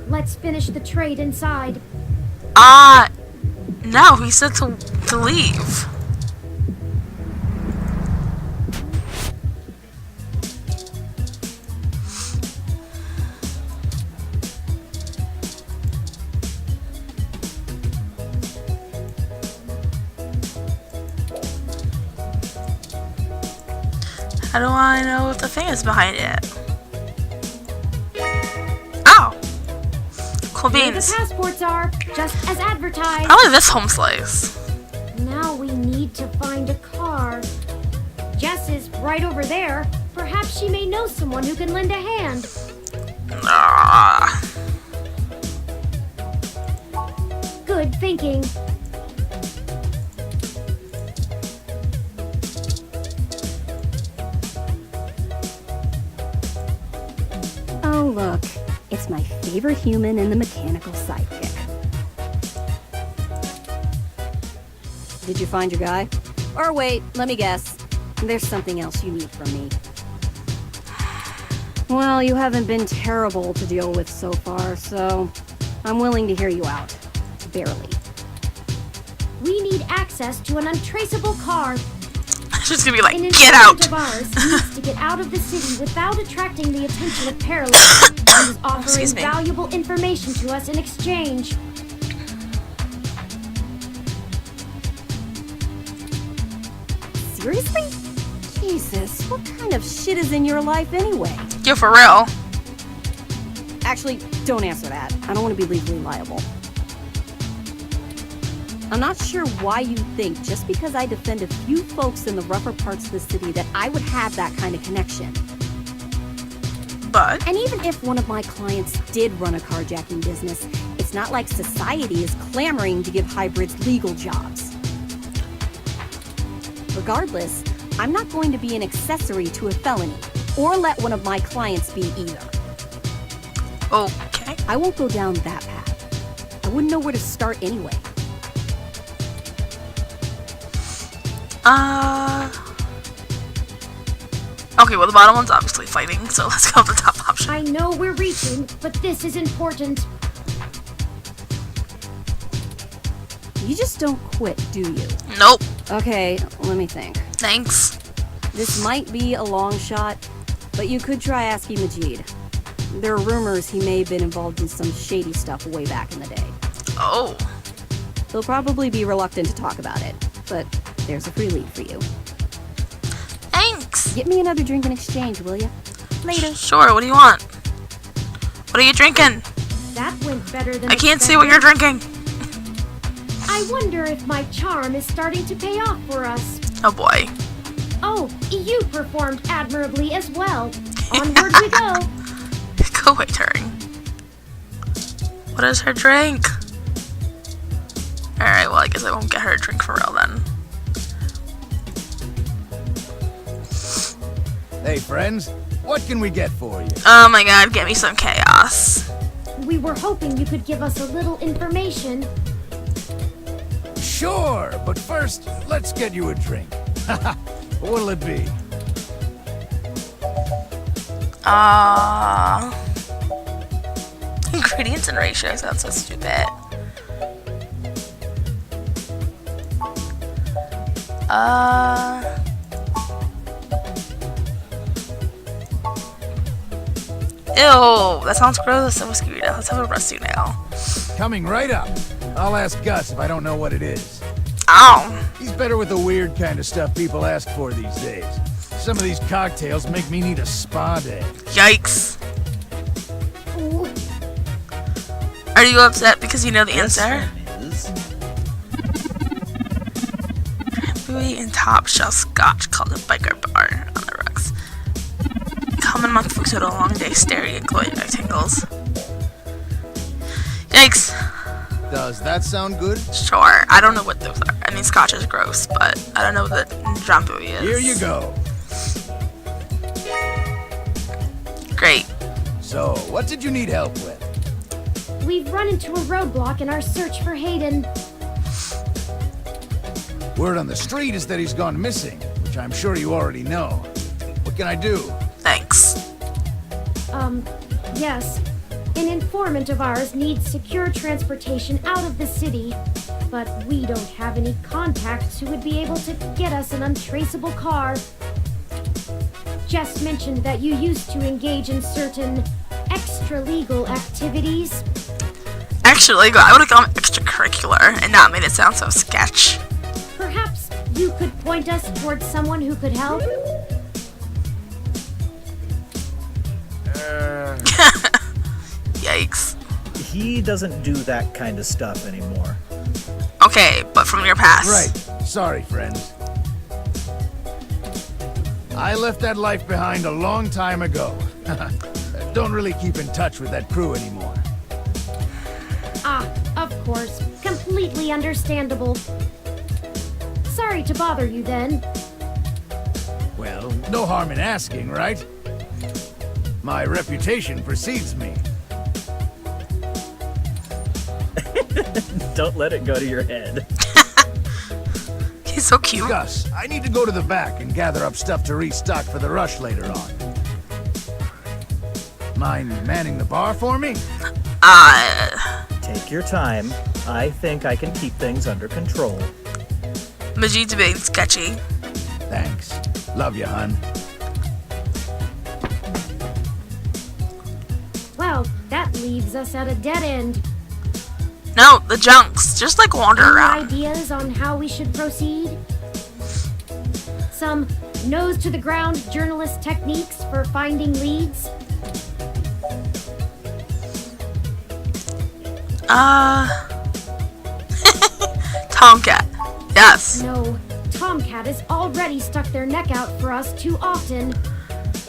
let's finish the trade inside. No, he said to leave. How do I know what the thing is behind it? Oh! Cool Here beans. the passports are, just as advertised. Probably this home slice. Now we need to find a car. Jess is right over there. Perhaps she may know someone who can lend a hand. Ah. Good thinking. Oh, look. It's my favorite human and the mechanical sidekick. Did you find your guy? Or wait, let me guess. There's something else you need from me. Well, you haven't been terrible to deal with so far, so I'm willing to hear you out. Barely. We need access to an untraceable car. She's gonna be like, An get informant out! of ours needs to get out of the city without attracting the attention of Perilous and is offering Excuse me. valuable information to us in exchange. Seriously? Jesus, what kind of shit is in your life anyway? Yo, for real. Actually, don't answer that. I don't want to be legally liable. I'm not sure why you think just because I defend a few folks in the rougher parts of the city that I would have that kind of connection. But And even if one of my clients did run a carjacking business, it's not like society is clamoring to give hybrids legal jobs. Regardless, I'm not going to be an accessory to a felony, or let one of my clients be either. okay. I won't go down that path. I wouldn't know where to start anyway. Okay, well the bottom one's obviously fighting, so let's go with the top option. I know we're reaching, but this is important. You just don't quit, do you? Nope. Okay, let me think. Thanks. This might be a long shot, but you could try asking Majid. There are rumors he may have been involved in some shady stuff way back in the day. Oh. He'll probably be reluctant to talk about it, but there's a free lead for you. Thanks. Get me another drink in exchange, will you? Later. Sure, what do you want? What are you drinking? That went better than I can't see what you're expected. drinking. I wonder if my charm is starting to pay off for us. Oh boy. Oh, you performed admirably as well. Onward we go. Go away, Turing. What is her drink? Alright, well I guess I won't get her a drink for real then. Hey friends, what can we get for you? Oh my god, get me some chaos. We were hoping you could give us a little information. Sure, but first, let's get you a drink. What'll it be? Ingredients and ratios, that's so stupid. Ew, that sounds gross. A mosquito. Let's have a rusty nail. Coming right up. I'll ask Gus if I don't know what it is. Ow. He's better with the weird kind of stuff people ask for these days. Some of these cocktails make me need a spa day. Yikes. Ooh, Are you upset because you know the answer? Cranberry and top shelf scotch called a biker bar on the rocks. Common among folks who had a long day staring at glowing rectangles. Yikes. Does that sound good? Sure. I don't know what those are. I mean, scotch is gross, but I don't know what the jamboree is. Here you go. Great. So, what did you need help with? we've run into a roadblock in our search for Hayden. Word on the street is that he's gone missing, which I'm sure you already know. What can I do? Thanks. Yes. An informant of ours needs secure transportation out of the city, but we don't have any contacts who would be able to get us an untraceable car. Jess mentioned that you used to engage in certain extra-legal activities. Extra-legal? I would have gone extracurricular and not made it sound so sketch. Perhaps you could point us towards someone who could help? Yikes. He doesn't do that kind of stuff anymore. Okay, but from your past. Right. Sorry, friends. I left that life behind a long time ago. Don't really keep in touch with that crew anymore. Ah, of course. Completely understandable. Sorry to bother you then. Well, no harm in asking, right? My reputation precedes me. Don't let it go to your head. He's so cute. Gus, I need to go to the back and gather up stuff to restock for the rush later on. Mind manning the bar for me? Take your time. I think I can keep things under control. Majid's being sketchy. Thanks. Love you, hun. Well, that leaves us at a dead end. No, the junks. Just like wander Any around. ideas on how we should proceed? Some nose-to-the-ground journalist techniques for finding leads? Tomcat. Yes. No, Tomcat has already stuck their neck out for us too often.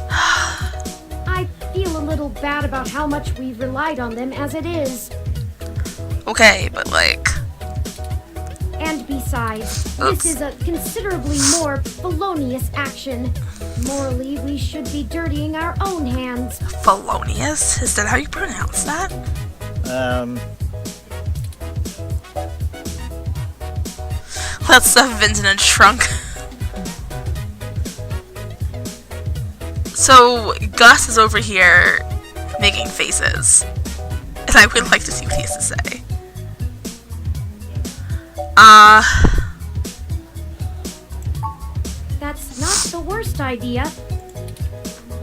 I feel a little bad about how much we've relied on them as it is. Okay, but like... And besides, Oops. this is a considerably more felonious action. Morally, we should be dirtying our own hands. Felonious? Is that how you pronounce that? That stuff Vin's in a trunk. So, Gus is over here making faces. And I would like to see what he has to say. That's not the worst idea.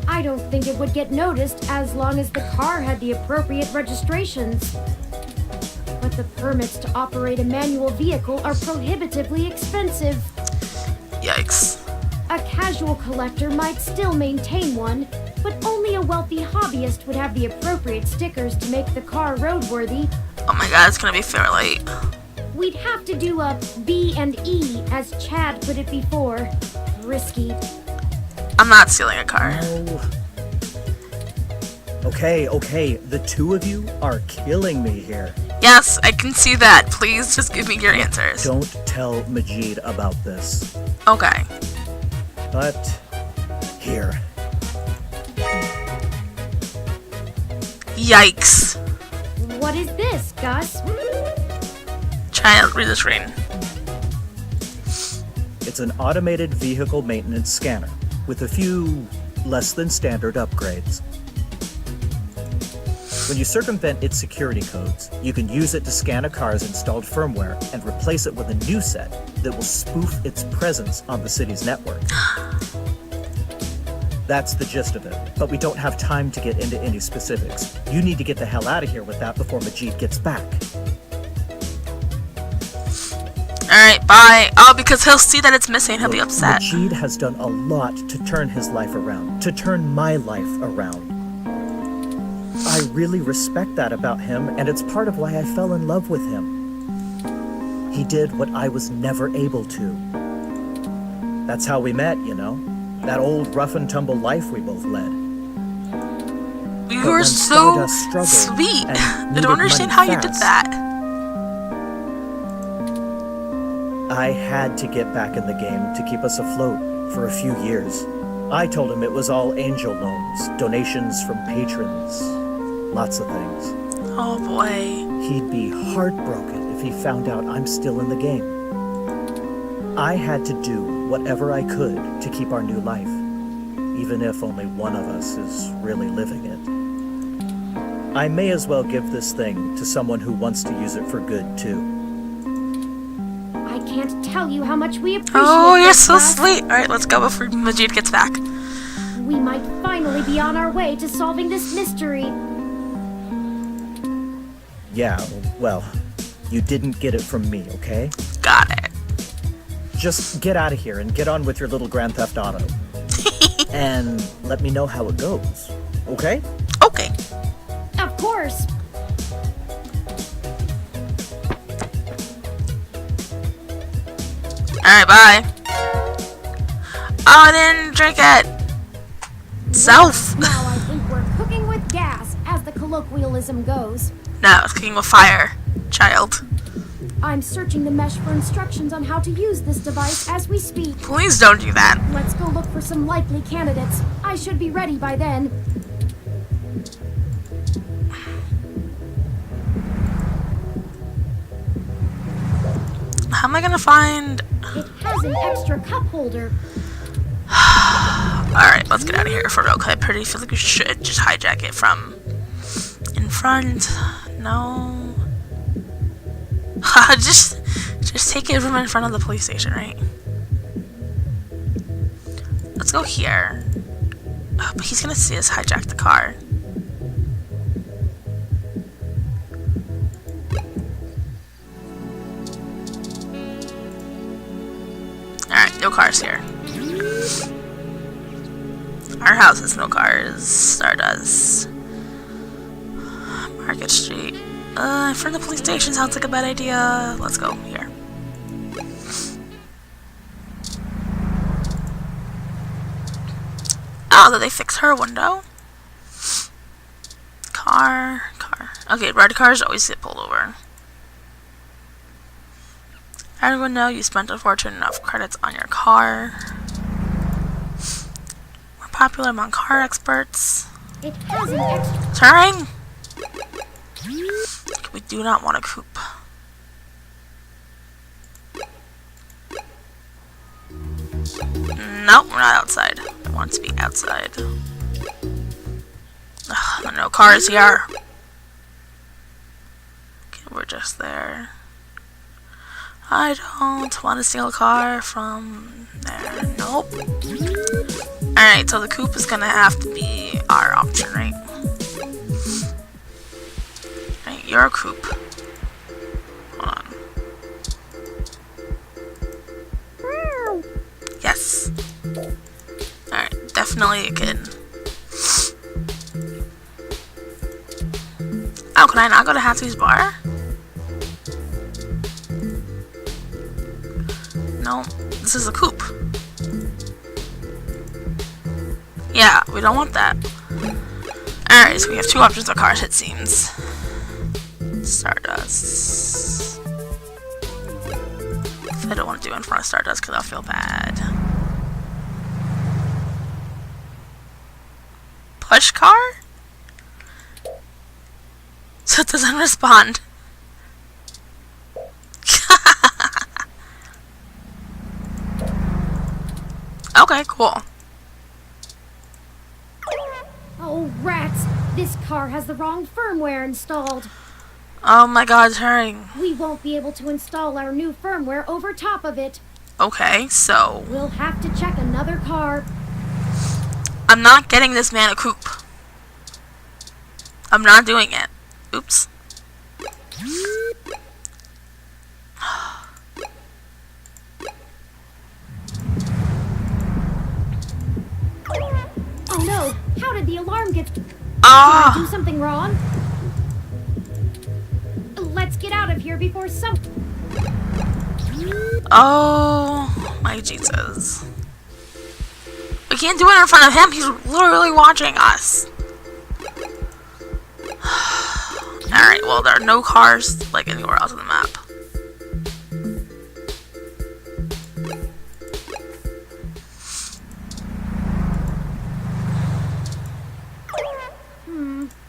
I don't think it would get noticed as long as the car had the appropriate registrations. But the permits to operate a manual vehicle are prohibitively expensive. Yikes. A casual collector might still maintain one, but only a wealthy hobbyist would have the appropriate stickers to make the car roadworthy. Oh my god, it's gonna be fair late. We'd have to do a B and E, as Chad put it before. Risky. I'm not stealing a car. No. Okay, the two of you are killing me here. Yes, I can see that. Please just give me your answers. Don't tell Majid about this. Okay. But here. Yikes. What is this, Gus? Try to read the screen. It's an automated vehicle maintenance scanner with a few less than standard upgrades. When you circumvent its security codes, you can use it to scan a car's installed firmware and replace it with a new set that will spoof its presence on the city's network. That's the gist of it, but we don't have time to get into any specifics. You need to get the hell out of here with that before Majid gets back. Alright, bye. Oh, because he'll see that it's missing, he'll be upset. Majid has done a lot to turn his life around, to turn my life around. I really respect that about him, and it's part of why I fell in love with him. He did what I was never able to. That's how we met, you know? That old rough and tumble life we both led. You But were when so Stardust struggled sweet. and I needed don't understand money how you did fast, that. I had to get back in the game to keep us afloat for a few years. I told him it was all angel loans, donations from patrons, lots of things. Oh boy. He'd be heartbroken if he found out I'm still in the game. I had to do whatever I could to keep our new life, even if only one of us is really living it. I may as well give this thing to someone who wants to use it for good, too. I can't tell you how much we appreciate Oh, you're this, so Gus. sweet. Alright, let's go before Majid gets back. We might finally be on our way to solving this mystery. Yeah, well, you didn't get it from me, okay? Got it. Just get out of here and get on with your little Grand Theft Auto. And let me know how it goes, okay? Okay. Of course. Alright, bye. Oh, I didn't drink it. Self. Now I think we're cooking with gas, as the colloquialism goes. No, it's cooking with fire, child. I'm searching the mesh for instructions on how to use this device as we speak. Please don't do that. Let's go look for some likely candidates. I should be ready by then. How am I gonna find... It has an extra cup holder. Alright, let's get out of here for real, 'cause I pretty feel like we should just hijack it from in front. No. just take it from in front of the police station, right? Let's go here. Oh, but he's gonna see us hijack the car. Alright, no cars here. Our house has no cars. Stardust. Market Street. In front of the police station sounds like a bad idea. Let's go here. Oh, did they fix her window? Car. Okay, red cars always get pulled over. Everyone know you spent a fortune enough credits on your car. We're popular among car experts. It has an extra... Turing! We do not want a coupe. Nope, we're not outside. I want to be outside. Ugh, there are no cars here. Okay, we're just there. I don't want to steal a car from there. Nope. Alright, so the coupe is gonna have to be our option, right? Right, you're a coupe. Hold on. Yes. Alright, definitely a kid. Oh, can I not go to Hatsu's bar? No, this is a coupe. Yeah, we don't want that. Alright, so we have two options of cars, it seems. Stardust. I don't want to do it in front of Stardust because I'll feel bad. Push car? So it doesn't respond. Okay, cool. Oh, rats! This car has the wrong firmware installed. Oh my god, Turing. We won't be able to install our new firmware over top of it. Okay, so We'll have to check another car. I'm not getting this man a coupe. I'm not doing it. Oops. Oh no! How did the alarm get... Did I do Ah! something wrong? Let's get out of here before some... Oh my Jesus. We can't do it in front of him. He's literally watching us. Alright, well, there are no cars, like, anywhere else on the map.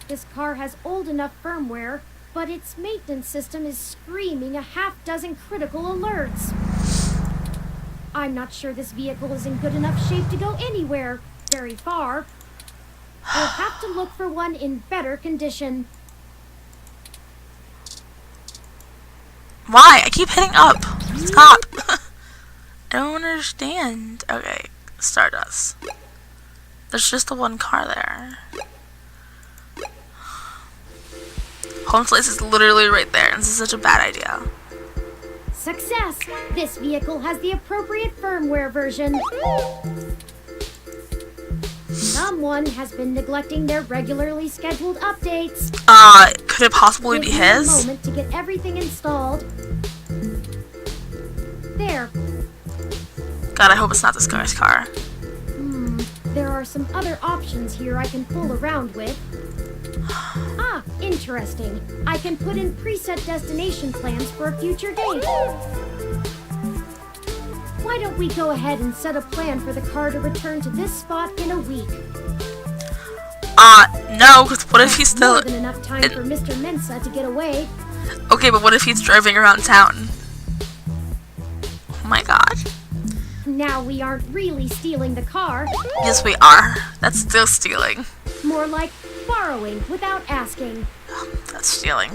This car has old enough firmware, but its maintenance system is screaming a half-dozen critical alerts. I'm not sure this vehicle is in good enough shape to go anywhere very far. We'll have to look for one in better condition. Why? I keep hitting up. Stop. I don't understand. Okay, Stardust. There's just the one car there. Home place is literally right there, and this is such a bad idea. Success! This vehicle has the appropriate firmware version. Someone has been neglecting their regularly scheduled updates. Could it possibly be Give me a his? moment to get everything installed. There. God, I hope it's not this guy's car. There are some other options here I can fool around with. Ah, interesting. I can put in preset destination plans for a future date. Why don't we go ahead and set a plan for the car to return to this spot in a week? No, because what if he's still... More than enough time for Mr. Mensa to get away. Okay, but what if he's driving around town? Oh my god. Now we aren't really stealing the car. Yes, we are. That's still stealing. More like borrowing without asking. That's stealing.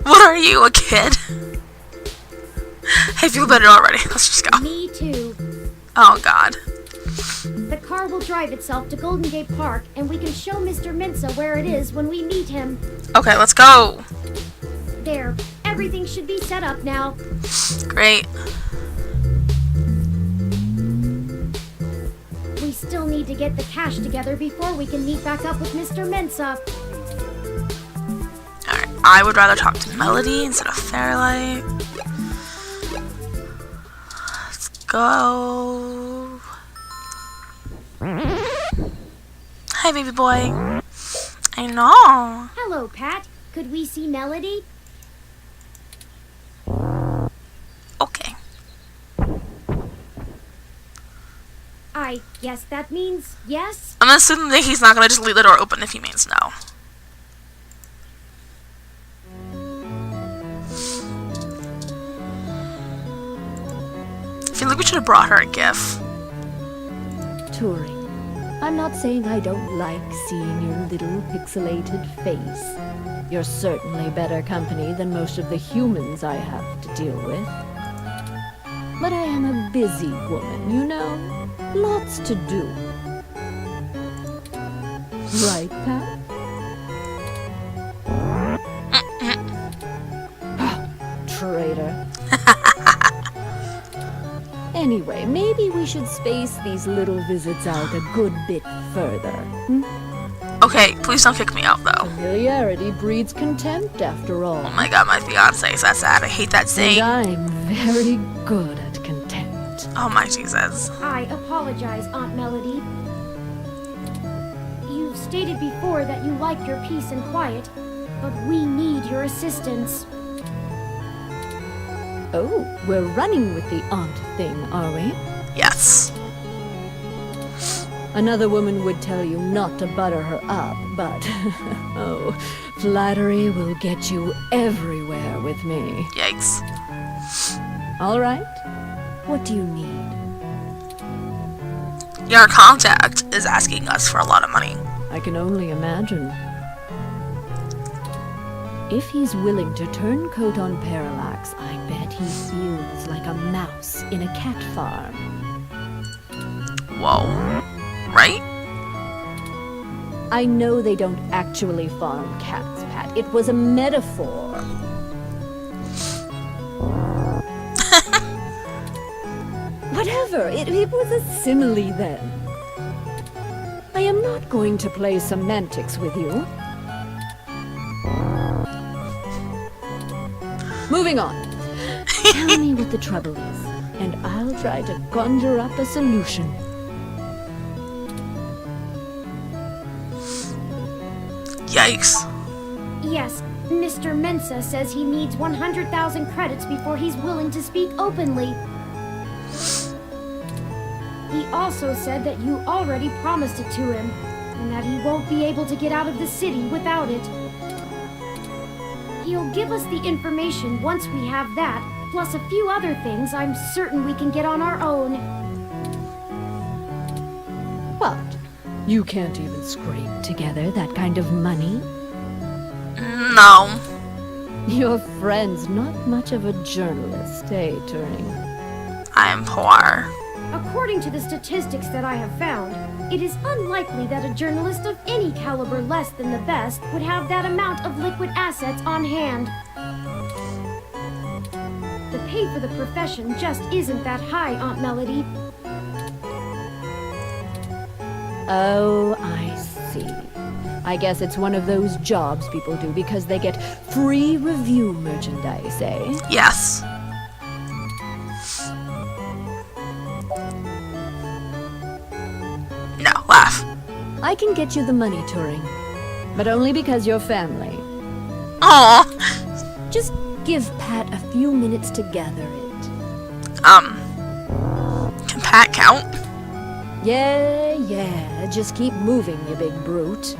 What are you, a kid? I feel better already. Let's just go. Me too. Oh god. The car will drive itself to Golden Gate Park, and we can show Mr. Mensa where it is when we meet him. Okay, let's go. There. Everything should be set up now. Great. We still need to get the cash together before we can meet back up with Mr. Mensa. Alright, I would rather talk to Melody instead of Fairlight. Let's go. Hi, baby boy. I know. Hello, Pat. Could we see Melody? Okay. I guess that means yes? I'm assuming that he's not gonna just leave the door open if he means no. I feel like we should have brought her a gift. Turing, I'm not saying I don't like seeing your little pixelated face. You're certainly better company than most of the humans I have to deal with. But I am a busy woman, you know? Lots to do. Right, Pat? Traitor. Anyway, maybe we should space these little visits out a good bit further. Okay, please don't kick me out though. Familiarity breeds contempt, after all. Oh my god, my fiance is that sad. I hate that And saying. I'm very good at contempt. Oh my Jesus. I apologize, Aunt Melody. You've stated before that you like your peace and quiet, but we need your assistance. Oh, we're running with the aunt thing, are we? Yes. Another woman would tell you not to butter her up, but oh, flattery will get you everywhere with me. Yikes. All right, what do you need? Your contact is asking us for a lot of money. I can only imagine. If he's willing to turn coat on Parallax, I bet he feels like a mouse in a cat farm. Whoa. Right? I know they don't actually farm cats, Pat. It was a metaphor. Whatever, it was a simile then. I am not going to play semantics with you. Moving on. Tell me what the trouble is, and I'll try to conjure up a solution. Yikes. Yes, Mr. Mensa says he needs 100,000 credits before he's willing to speak openly. He also said that you already promised it to him, and that he won't be able to get out of the city without it. He'll give us the information once we have that, plus a few other things I'm certain we can get on our own. What? You can't even scrape together that kind of money? No. Your friend's not much of a journalist, eh, Turing? I am poor. According to the statistics that I have found, it is unlikely that a journalist of any caliber less than the best would have that amount of liquid assets on hand. The pay for the profession just isn't that high, Aunt Melody. Oh, I see. I guess it's one of those jobs people do because they get free review merchandise, eh? Yes. No, laugh. I can get you the money, Turing. But only because you're family. Aw. Just give Pat a few minutes to gather it. Can Pat count? Yeah, just keep moving, you big brute.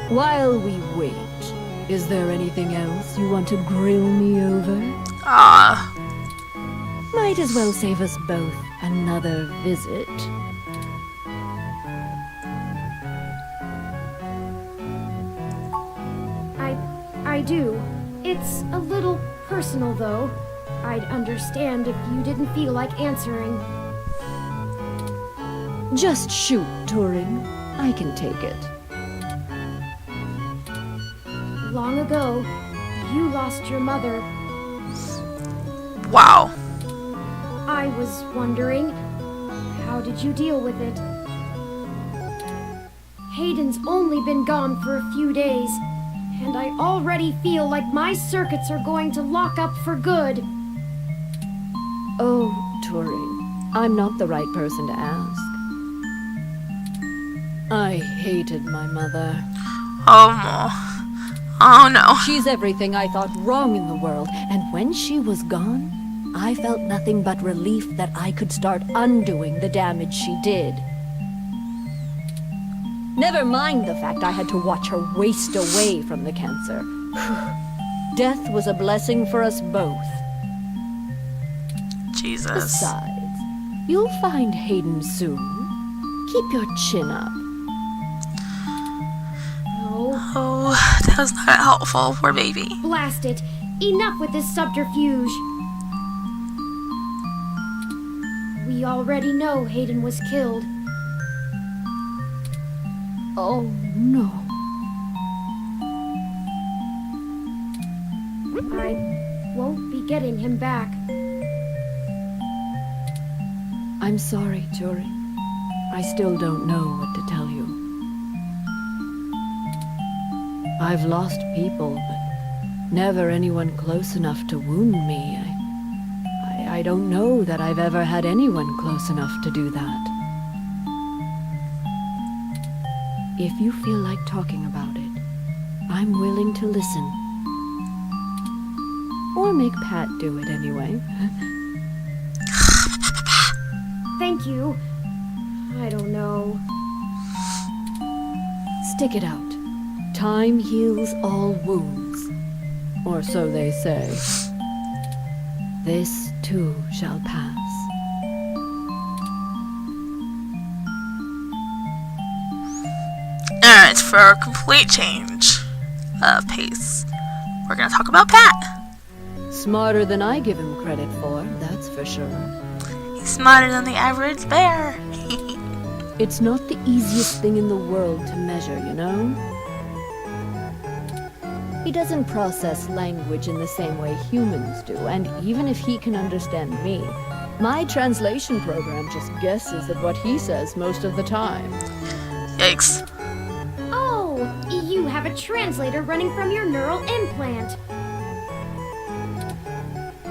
While we wait, is there anything else you want to grill me over? Might as well save us both another visit. I do. It's a little personal, though. I'd understand if you didn't feel like answering. Just shoot, Turing. I can take it. Long ago, you lost your mother. Wow. I was wondering, how did you deal with it? Hayden's only been gone for a few days, and I already feel like my circuits are going to lock up for good. Oh, Turing, I'm not the right person to ask. I hated my mother. Oh no. She's everything I thought wrong in the world, and when she was gone, I felt nothing but relief that I could start undoing the damage she did. Never mind the fact I had to watch her waste away from the cancer. Death was a blessing for us both. Jesus. Besides, you'll find Hayden soon. Keep your chin up. Oh, that was not helpful. Poor baby. Blast it! Enough with this subterfuge! We already know Hayden was killed. Oh, no. I won't be getting him back. I'm sorry, Turing. I still don't know what to tell you. I've lost people, but never anyone close enough to wound me. I don't know that I've ever had anyone close enough to do that. If you feel like talking about it, I'm willing to listen. Or make Pat do it anyway. Thank you. I don't know. Stick it out. Time heals all wounds. Or so they say. This too shall pass. Alright, for a complete change of pace, we're gonna talk about Pat. Smarter than I give him credit for, that's for sure. He's smarter than the average bear. It's not the easiest thing in the world to measure, you know? He doesn't process language in the same way humans do, and even if he can understand me, my translation program just guesses at what he says most of the time. Yikes. Oh, you have a translator running from your neural implant.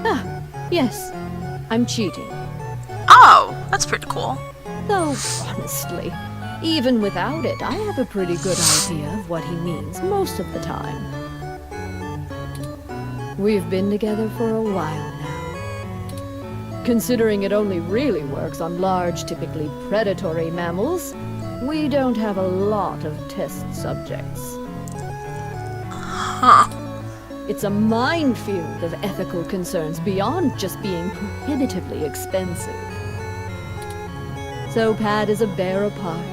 Ah, yes. I'm cheating. Oh, that's pretty cool. Though, honestly, even without it, I have a pretty good idea of what he means most of the time. We've been together for a while now. Considering it only really works on large, typically predatory mammals, we don't have a lot of test subjects. Huh. It's a minefield of ethical concerns beyond just being prohibitively expensive. So Pat is a bear apart,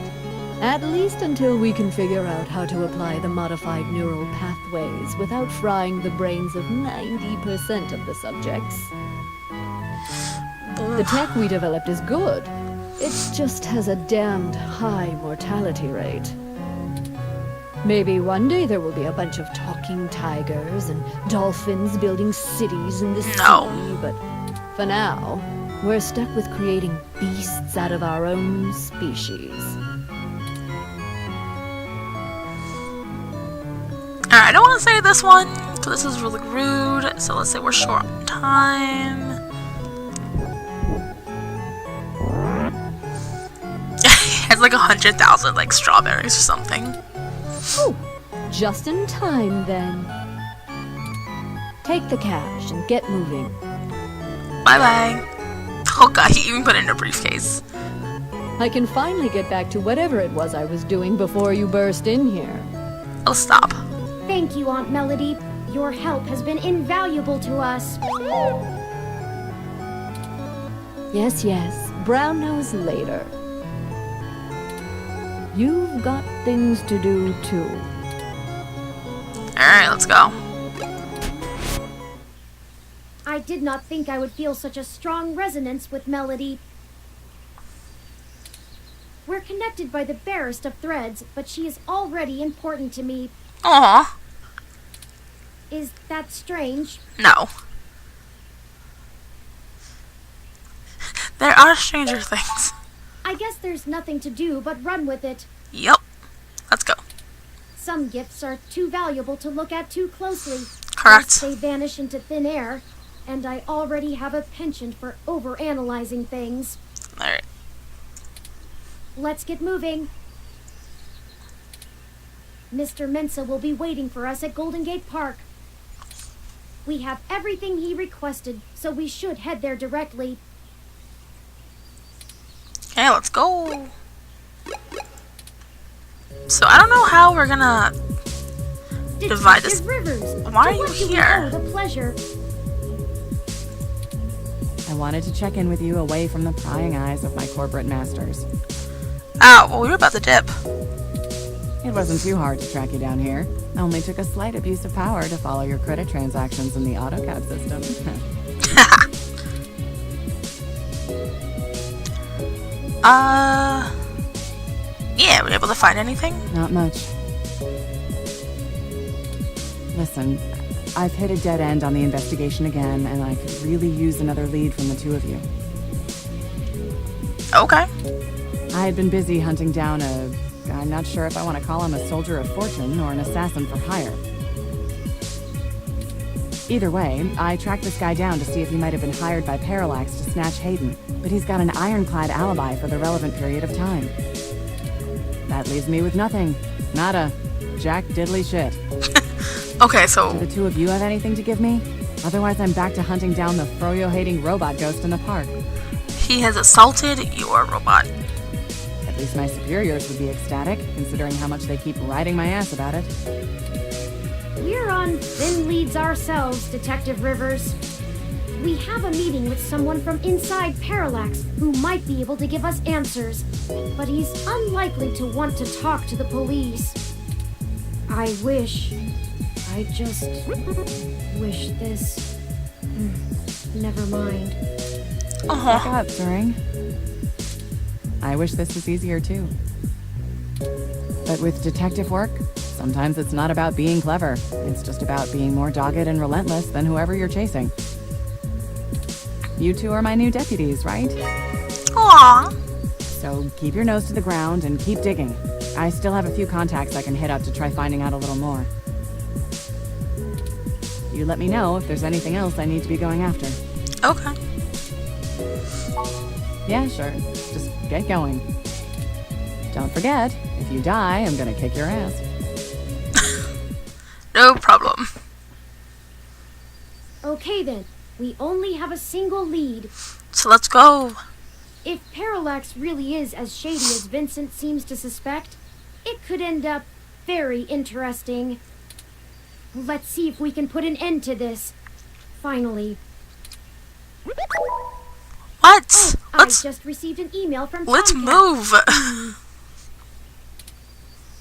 At least until we can figure out how to apply the modified neural pathways without frying the brains of 90% of the subjects. The tech we developed is good. It just has a damned high mortality rate. Maybe one day there will be a bunch of talking tigers and dolphins building cities in the sea, but for now, we're stuck with creating beasts out of our own species. Alright, I don't want to say this one, because this is really rude, so let's say we're short on time. It's like 100,000 like strawberries or something. Oh, just in time then. Take the cash and get moving. Bye bye. Oh god, he even put it in a briefcase. I can finally get back to whatever it was I was doing before you burst in here. Oh, stop. Thank you, Aunt Melody. Your help has been invaluable to us. Yes, yes. Brown nose later. You've got things to do too. Alright, let's go. I did not think I would feel such a strong resonance with Melody. We're connected by the barest of threads, but she is already important to me. Aww. Is that strange? No. There are stranger things. I guess there's nothing to do but run with it. Yep. Let's go. Some gifts are too valuable to look at too closely. Correct. Lest they vanish into thin air, and I already have a penchant for overanalyzing things. Alright. Let's get moving. Mr. Mensa will be waiting for us at Golden Gate Park. We have everything he requested, so we should head there directly. Okay, let's go. So I don't know how we're gonna divide this. Detective Rivers, Why are to you what do we here? owe the pleasure? I wanted to check in with you away from the prying eyes of my corporate masters. Oh, well, we were about to dip. It wasn't too hard to track you down here. Only took a slight abuse of power to follow your credit transactions in the AutoCAD system. Yeah, were you able to find anything? Not much. Listen, I've hit a dead end on the investigation again, and I could really use another lead from the two of you. Okay. I had been busy hunting down I'm not sure if I want to call him a soldier of fortune or an assassin for hire. Either way, I tracked this guy down to see if he might have been hired by Parallax to snatch Hayden, but he's got an ironclad alibi for the relevant period of time. That leaves me with nothing. Nada. Jack diddly shit. Okay, so Do the two of you have anything to give me? Otherwise, I'm back to hunting down the froyo-hating robot ghost in the park. he has assaulted your robot. At least my superiors would be ecstatic, considering how much they keep riding my ass about it. We're on thin leads ourselves, Detective Rivers. We have a meeting with someone from inside Parallax who might be able to give us answers, but he's unlikely to want to talk to the police. I just wish this... Never mind. Back up, Turing. I wish this was easier too. But with detective work, sometimes it's not about being clever. It's just about being more dogged and relentless than whoever you're chasing. You two are my new deputies, right? Aww. So keep your nose to the ground and keep digging. I still have a few contacts I can hit up to try finding out a little more. You let me know if there's anything else I need to be going after. Okay. Yeah, sure. Just get going. Don't forget, if you die, I'm gonna kick your ass. No problem. Okay then, we only have a single lead. So let's go. If Parallax really is as shady as Vincent seems to suspect, it could end up very interesting. Let's see if we can put an end to this. Finally. What? I just received an email from Let's Tomcat. move.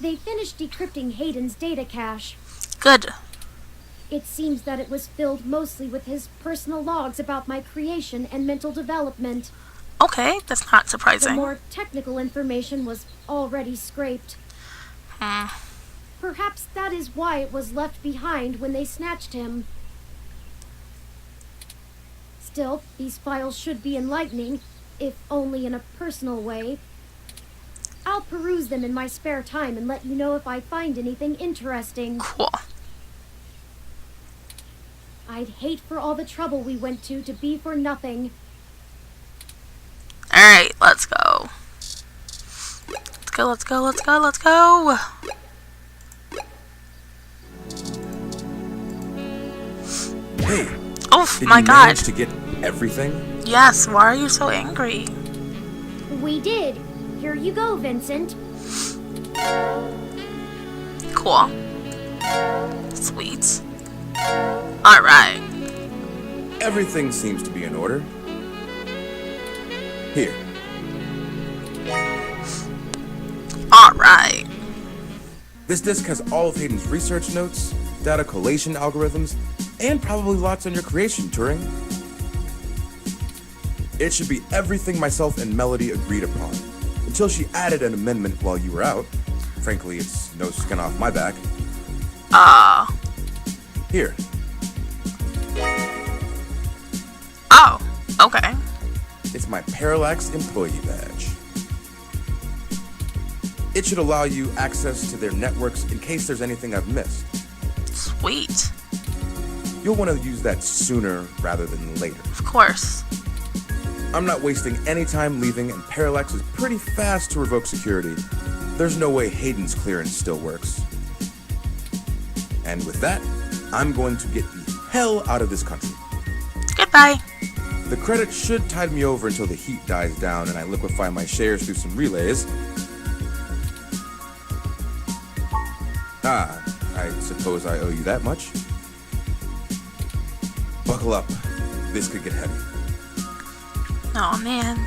They finished decrypting Hayden's data cache. Good. It seems that it was filled mostly with his personal logs about my creation and mental development. Okay, that's not The surprising. more technical information was already scraped. Perhaps that is why it was left behind when they snatched him. Still, these files should be enlightening, if only in a personal way. I'll peruse them in my spare time and let you know if I find anything interesting. Cool. I'd hate for all the trouble we went to be for nothing. Alright, let's go. Let's go, let's go, let's go, let's go. Hey, Oh did my you god. manage to get everything? Yes, why are you so angry? We did. Here you go, Vincent. Cool. Sweet. Alright. Everything seems to be in order. Here. Alright. This disk has all of Hayden's research notes, data collation algorithms, and probably lots on your creation, Turing. It should be everything myself and Melody agreed upon, until she added an amendment while you were out. Frankly, it's no skin off my back. Here. Oh, okay. It's my Parallax employee badge. It should allow you access to their networks in case there's anything I've missed. Sweet. You'll want to use that sooner rather than later. Of course. I'm not wasting any time leaving, and Parallax is pretty fast to revoke security. There's no way Hayden's clearance still works. And with that, I'm going to get the hell out of this country. Goodbye. The credit should tide me over until the heat dies down and I liquefy my shares through some relays. I suppose I owe you that much. Buckle up. This could get heavy. Oh man.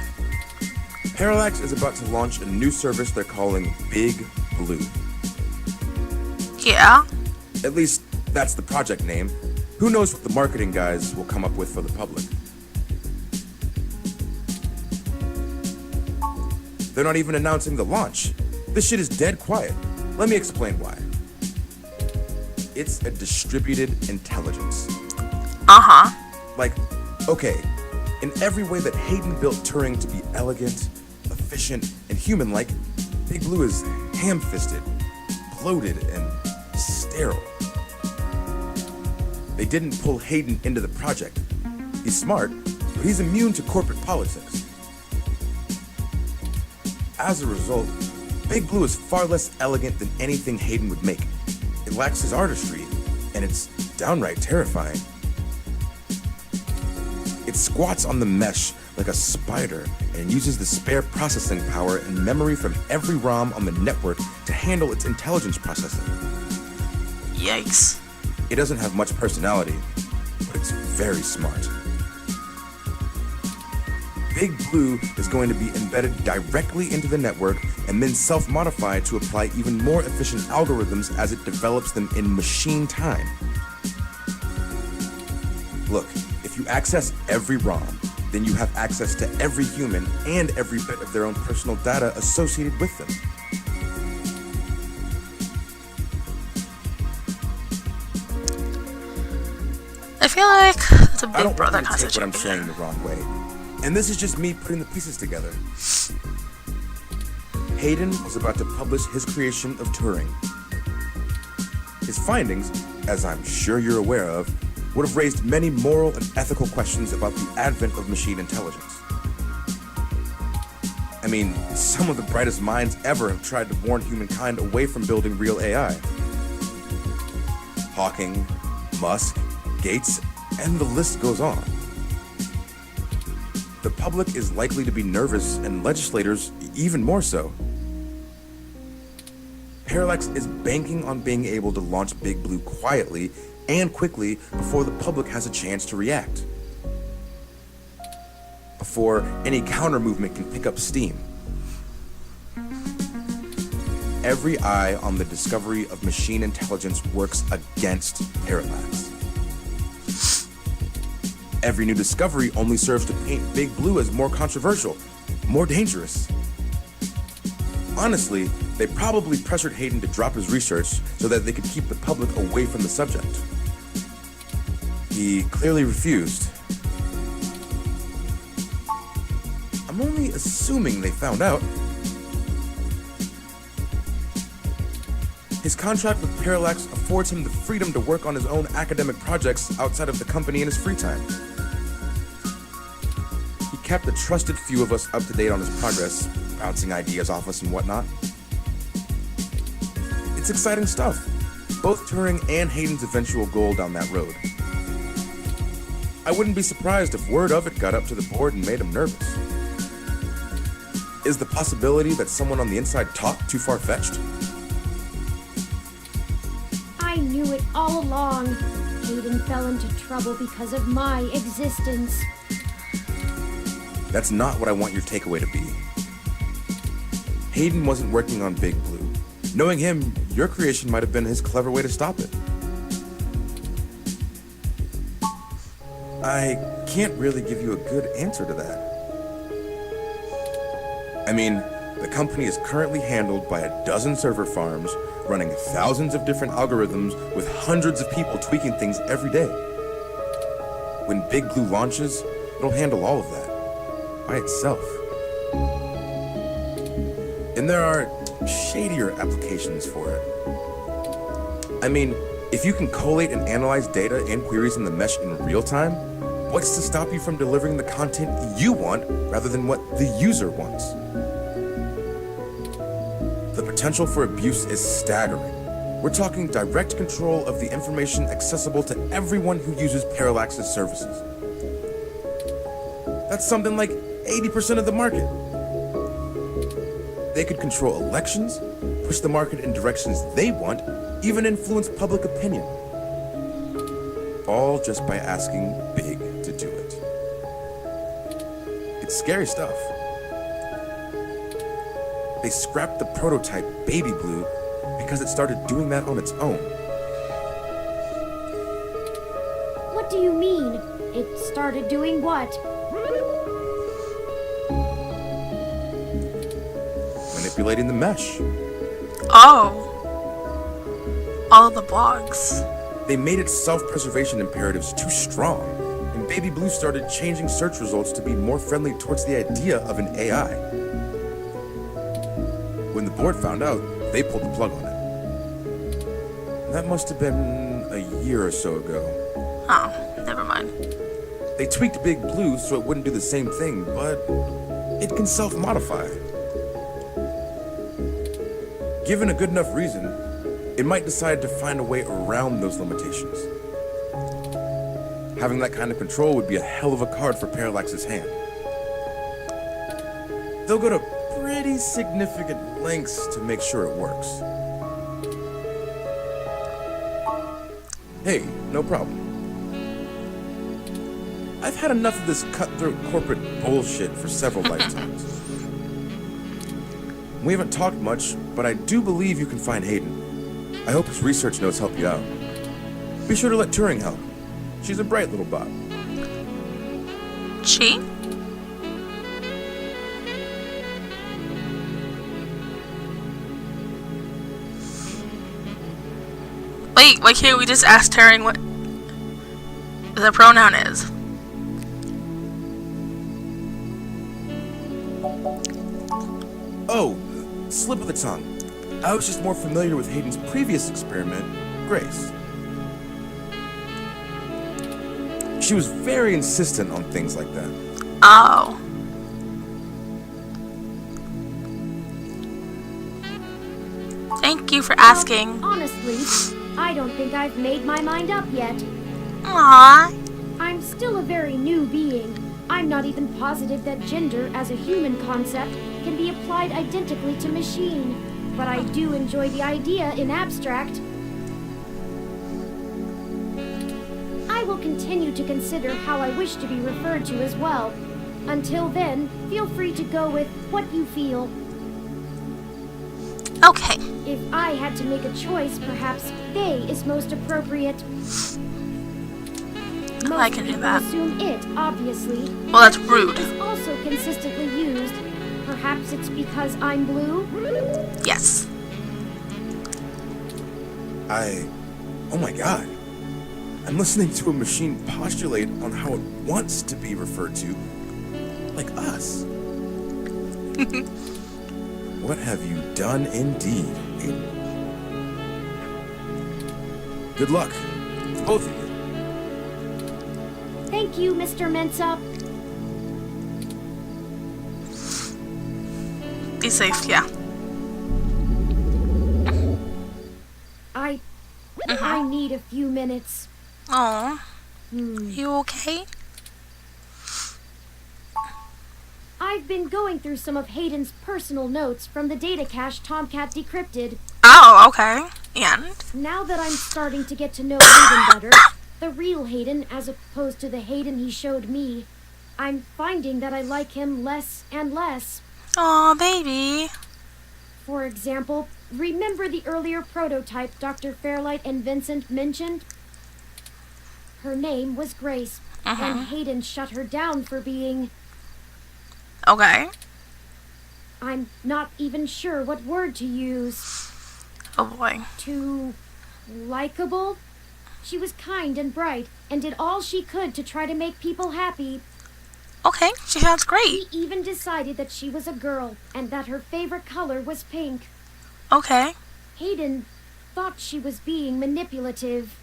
Parallax is about to launch a new service they're calling Big Blue. Yeah. At least, that's the project name. Who knows what the marketing guys will come up with for the public. They're not even announcing the launch. This shit is dead quiet. Let me explain why. It's a distributed intelligence. Uh-huh. Like, okay, in every way that Hayden built Turing to be elegant, efficient, and human-like, Big Blue is ham-fisted, bloated, and sterile. They didn't pull Hayden into the project. He's smart, but he's immune to corporate politics. As a result, Big Blue is far less elegant than anything Hayden would make. It lacks his artistry, and it's downright terrifying. It squats on the mesh like a spider and uses the spare processing power and memory from every ROM on the network to handle its intelligence processing. Yikes. It doesn't have much personality, but it's very smart. Big Blue is going to be embedded directly into the network and then self-modify to apply even more efficient algorithms as it develops them in machine time. Look, if you access every ROM, then you have access to every human and every bit of their own personal data associated with them. I feel like it's a I big don't brother want you to take what I'm concept. saying the wrong way. And this is just me putting the pieces together. Hayden was about to publish his creation of Turing. His findings, as I'm sure you're aware of, would have raised many moral and ethical questions about the advent of machine intelligence. I mean, some of the brightest minds ever have tried to warn humankind away from building real AI. Hawking, Musk, Gates, and the list goes on. The public is likely to be nervous, and legislators even more so. Parallax is banking on being able to launch Big Blue quietly and quickly before the public has a chance to react. Before any counter movement can pick up steam. every eye on the discovery of machine intelligence works against Parallax. Every new discovery only serves to paint Big Blue as more controversial, more dangerous. Honestly, they probably pressured Hayden to drop his research so that they could keep the public away from the subject. He clearly refused. I'm only assuming they found out. His contract with Parallax affords him the freedom to work on his own academic projects outside of the company in his free time. He kept a trusted few of us up to date on his progress, bouncing ideas off us and whatnot. It's exciting stuff. Both Turing and Hayden's eventual goal down that road. I wouldn't be surprised if word of it got up to the board and made him nervous. Is the possibility that someone on the inside talked too far-fetched? I knew it all along. Hayden fell into trouble because of my existence. That's not what I want your takeaway to be. Hayden wasn't working on Big Blue. Knowing him, your creation might have been his clever way to stop it. I can't really give you a good answer to that. I mean, the company is currently handled by a dozen server farms, running thousands of different algorithms with hundreds of people tweaking things every day. When Big Blue launches, it'll handle all of that by itself. And there are shadier applications for it. I mean, if you can collate and analyze data and queries in the mesh in real time, what's to stop you from delivering the content you want rather than what the user wants? The potential for abuse is staggering. We're talking direct control of the information accessible to everyone who uses Parallax's services. That's something like 80% of the market. They could control elections, push the market in directions they want, even influence public opinion. All just by asking Big to do it. It's scary stuff. They scrapped the prototype Baby Blue because it started doing that on its own. What do you mean? It started doing what? Manipulating the mesh. Oh. All of the blogs. They made its self-preservation imperatives too strong, and Baby Blue started changing search results to be more friendly towards the idea of an AI. When the board found out, they pulled the plug on it. That must have been a year or so ago. Oh, never mind. They tweaked Big Blue so it wouldn't do the same thing, but it can self-modify. Given a good enough reason, it might decide to find a way around those limitations. Having that kind of control would be a hell of a card for Parallax's hand. They'll go to pretty significant lengths to make sure it works. Hey, no problem. I've had enough of this cutthroat corporate bullshit for several lifetimes. We haven't talked much, but I do believe you can find Hayden. I hope his research notes help you out. Be sure to let Turing help. She's a bright little bot. She? Wait, why can't we just ask Turing what the pronoun is? Oh, slip of the tongue. I was just more familiar with Hayden's previous experiment, Grace. She was very insistent on things like that. Oh. Thank you for asking. Honestly, I don't think I've made my mind up yet. Aww. I'm still a very new being. I'm not even positive that gender as a human concept can be applied identically to machine, but I do enjoy the idea in abstract. I will continue to consider how I wish to be referred to as well. Until then, feel free to go with what you feel. Okay. If I had to make a choice, perhaps they is most appropriate. I can do that. Assume it, obviously. Well, that's rude. Is also consistently used. Perhaps it's because I'm blue? Yes. Oh my god. I'm listening to a machine postulate on how it wants to be referred to. Like us. What have you done indeed, Aiden? Good luck to both of you. Thank you, Mr. Mensa. Be safe, yeah. I need a few minutes. Oh, you okay? I've been going through some of Hayden's personal notes from the data cache Tomcat decrypted. Oh, okay. And? Now that I'm starting to get to know Hayden better, the real Hayden as opposed to the Hayden he showed me, I'm finding that I like him less and less. Aw, baby. For example, remember the earlier prototype Dr. Fairlight and Vincent mentioned? Her name was Grace, and Hayden shut her down for being... Okay. I'm not even sure what word to use. Oh boy. Too... likable? She was kind and bright, and did all she could to try to make people happy. Okay, she sounds great. She even decided that she was a girl, and that her favorite color was pink. Okay. Hayden thought she was being manipulative.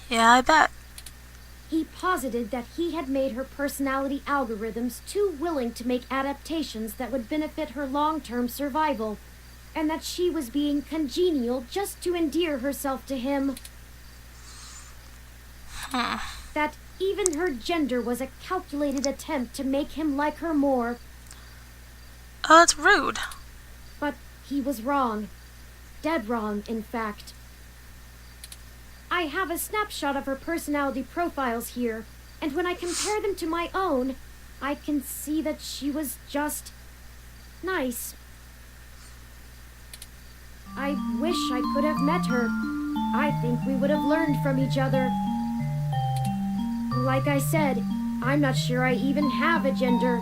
Yeah, I bet. He posited that he had made her personality algorithms too willing to make adaptations that would benefit her long-term survival, and that she was being congenial just to endear herself to him. That even her gender was a calculated attempt to make him like her more. Oh, that's rude. But he was wrong. Dead wrong, in fact. I have a snapshot of her personality profiles here, and when I compare them to my own, I can see that she was just... nice. I wish I could have met her. I think we would have learned from each other. Like I said, I'm not sure I even have a gender.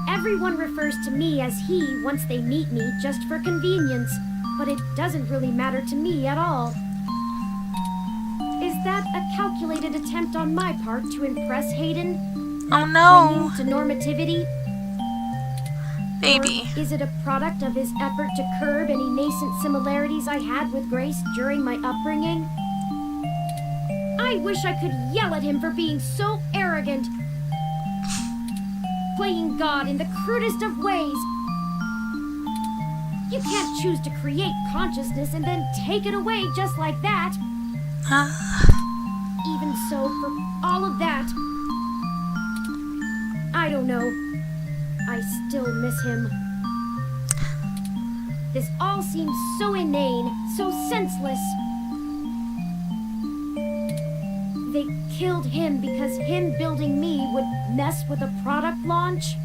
Everyone refers to me as he once they meet me just for convenience, but it doesn't really matter to me at all. Is that a calculated attempt on my part to impress Hayden? Oh no. Clinging to normativity? Baby. Or is it a product of his effort to curb any nascent similarities I had with Grace during my upbringing? I wish I could yell at him for being so arrogant. Playing God in the crudest of ways. You can't choose to create consciousness and then take it away just like that. Even so, for all of that, I don't know. I still miss him. This all seems so inane, so senseless. They killed him because him building me would mess with a product launch?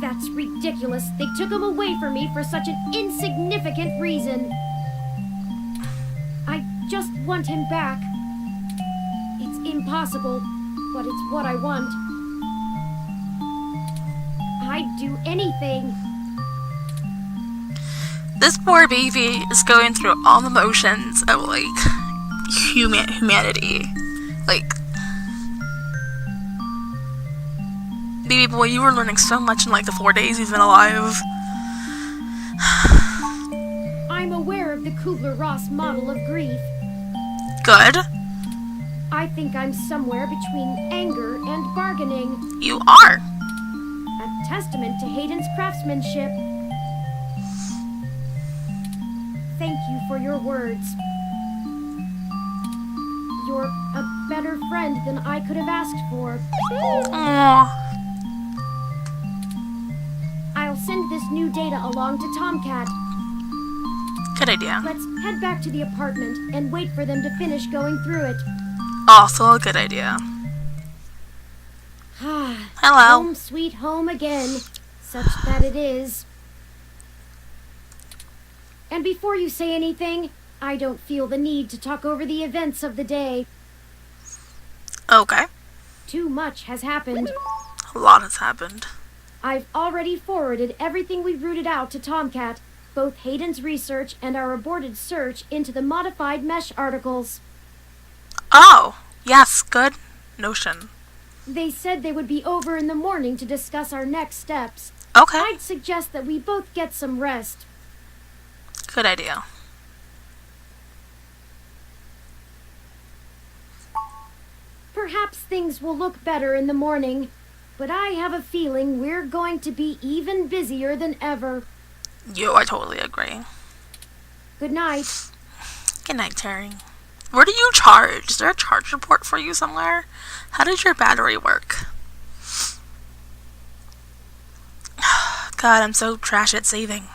That's ridiculous. They took him away from me for such an insignificant reason. I just want him back. It's impossible, but it's what I want. I'd do anything. This poor baby is going through all the motions of, like, humanity. Like, baby boy, you were learning so much in, like, the 4 days you've been alive. I'm aware of the Kubler-Ross model of grief. Good. I think I'm somewhere between anger and bargaining. You are. A testament to Hayden's craftsmanship. Thank you for your words. You're a better friend than I could have asked for. Aww. I'll send this new data along to Tomcat. Good idea. Let's head back to the apartment and wait for them to finish going through it. Also a good idea. Hello. Home sweet home again, such that it is. And before you say anything, I don't feel the need to talk over the events of the day. Okay. Too much has happened. A lot has happened. I've already forwarded everything we rooted out to Tomcat, both Hayden's research and our aborted search into the modified mesh articles. Oh, yes, good notion. They said they would be over in the morning to discuss our next steps. Okay, I'd suggest that we both get some rest. good idea. Perhaps things will look better in the morning, but I have a feeling we're going to be even busier than ever. I totally agree. Good night. Good night, Terry. Where do you charge? Is there a charge report for you somewhere? How does your battery work? God, I'm so trash at saving.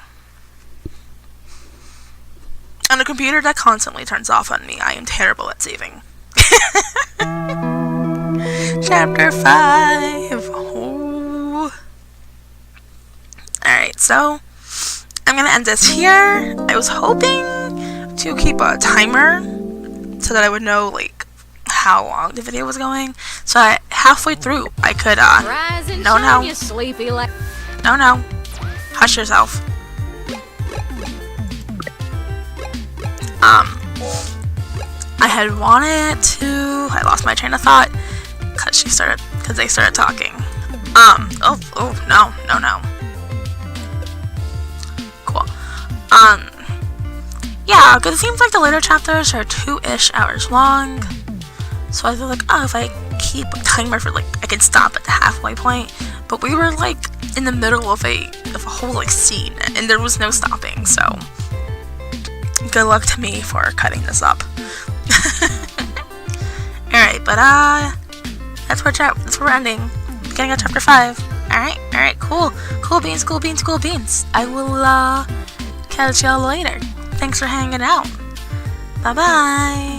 On a computer that constantly turns off on me, I am terrible at saving. Chapter 5. Oh. Alright, so I'm gonna end this here. I was hoping to keep a timer so that I would know like how long the video was going. So halfway through I could Rise and no, shine, no. you sleepy like. No. Hush yourself. I had wanted to. I lost my train of thought because they started talking. No. Cool. Yeah, because it seems like the later chapters are 2-ish hours long. So I feel like, if I keep a timer for I can stop at the halfway point. But we were in the middle of a whole scene, and there was no stopping. So good luck to me for cutting this up. Alright, but that's where we're ending. Beginning of chapter 5. Alright, cool beans. I will catch y'all later. Thanks for hanging out. Bye bye.